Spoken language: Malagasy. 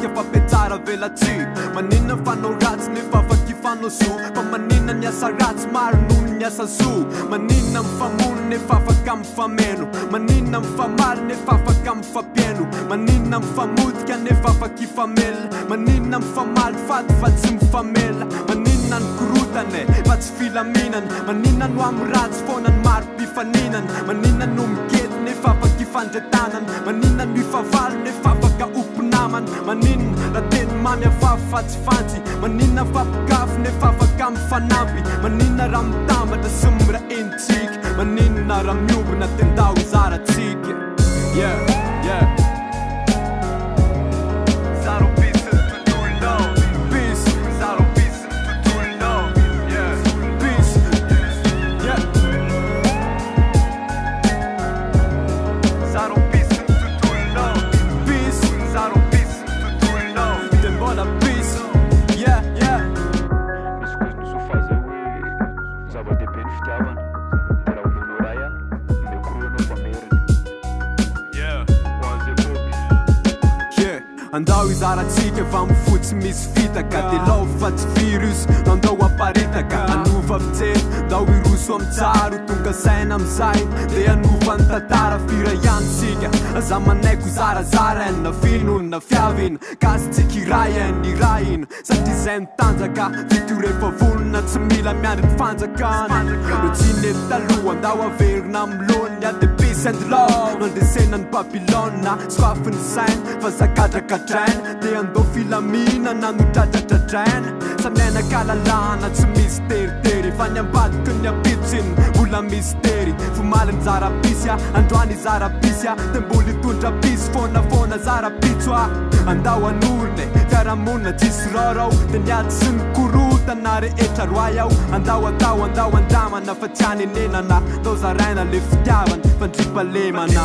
Maninka fa petara velatsy Manina fanao ratsy nefa afaky fanao so Fa manina ny asa ratsy maro noho ny asa so Manina mifamono nefa afaka mifameno Manina mifamaly nefa afaka mifampieno Manina mifamodika nefa afaka ifamela Manina mifamaly faty fa tsy mifamela Manina ny korotane fa tsy filaminana Manina no amy ratsy foana ny maro mpifaninana Manina no mikety nefa afaka ifandretanana Manina no ifavaly nefa afaka ompinamana Manina raha teny mamy avavy fa tsy fantsy Manina fampikafo nefa afaka mifanampy Manina raha mitambatra sy miraintsika Manina raha miobina tendao izaratsika Yeah, yeah Zarao peace tutullo Peace Zarao peace tutullo Yeah Peace Yeah Zarao peace tutullo Peace Zarao peace tutullo Dembola peace Yeah, yeah Misy kozy noso faza hoe zava-dehibe ny fitiavana de raha olonao raya le koroanao fa meriny Yeah hoan'izay koby Yeah Andao izaratsika va mifotsy misy fitaka De lao fa tsy virus Nandao aparitaka Anova fitsely Dao iroso am tsaro Tonga saina amizay De anova ny tantara Fira ihany sika Za manaiko zarazara Na filona fiavina Kasy tsika iraina Satria zay mitanjaka Vito rehefa volona Tsy mila miandry ny fanjakana No tsy nety taloha Andao averina amlona De peace and love Nandesena ny Babylona Soafy ny saina Fa zakadrakadraina De andao filaminana no tratratradraina Samena kalalana Tsy misy teritery Fa ny ambadiky ny apitsiny Mbola misteri Fomaliny zarapisya Androany zarapisya De mbola hitondra pisy Fona zarapitso Andao anorone Fiaramonina tsisy rarao De niady sy ny korotana rehetra roay ao Andao andamana Fa tsy hanenenana Dao zaraina le fitiavana Fandripalemana